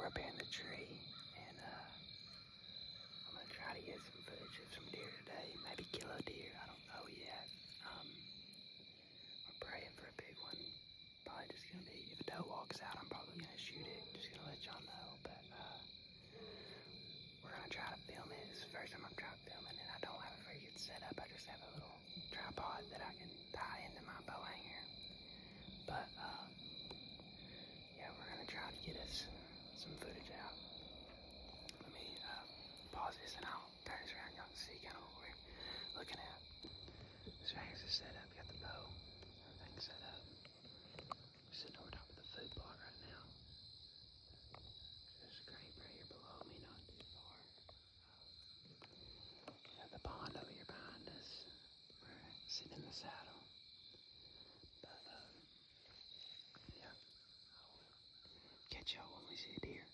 we're up here in the tree, and I'm gonna try to get some footage of some deer today. Maybe kill a deer. I don't know yet. We're praying for a big one. Probably just gonna be, if a doe walks out, I'm probably gonna shoot it. Just gonna let y'all know. But we're gonna try to film it. It's the first time I'm trying to film it, and I don't have a very good setup. I just have a little tripod that I can tie into my bow hanger. But yeah, we're gonna try to get us some footage out. Let me pause this and I'll turn this around. Y'all can see kind of what we're looking at. This right here's the setup. Got the bow, everything set up. We're sitting over top of the food plot right now. There's a creek right here below me, not too far. Got the pond over here behind us. We're sitting in the saddle. But yeah, I'll catch y'all when we see a deer.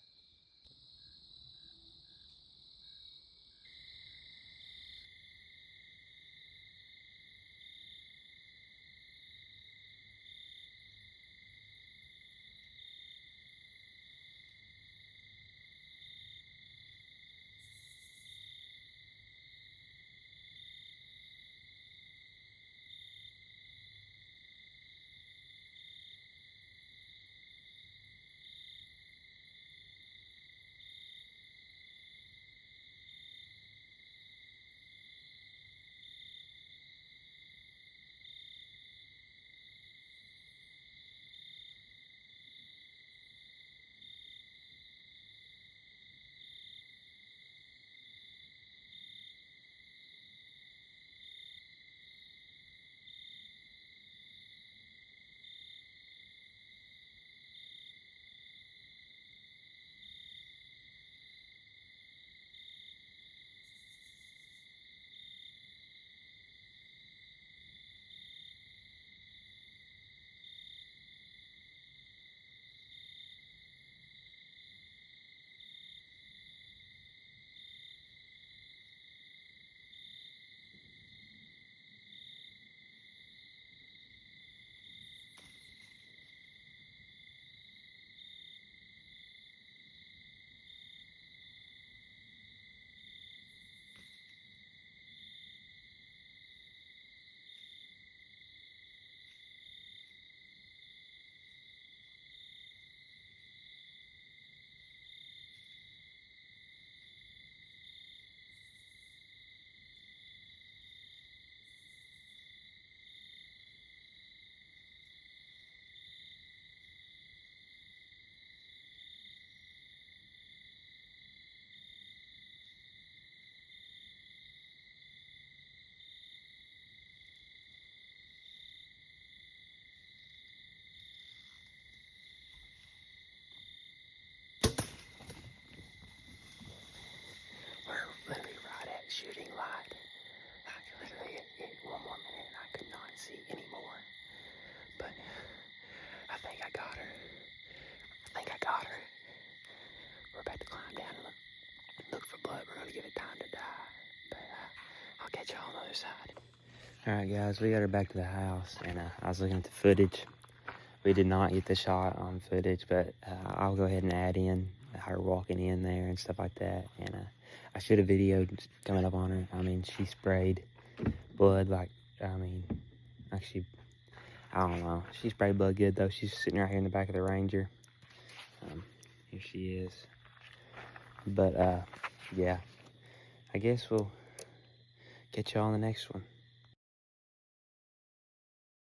We're literally right at shooting light. I could literally hit one more minute and I could not see anymore. But I think I got her. We're about to climb down and look for blood. We're gonna give it time to die. But I'll catch y'all on the other side. Alright guys, we got her back to the house, and I was looking at the footage. We did not get the shot on footage, but I'll go ahead and add in her walking in there and stuff like that. And I should have videoed coming up on her. I mean, she sprayed blood like she, I don't know. She sprayed blood good though. She's sitting right here in the back of the Ranger. Here she is. But yeah, I guess we'll catch y'all on the next one.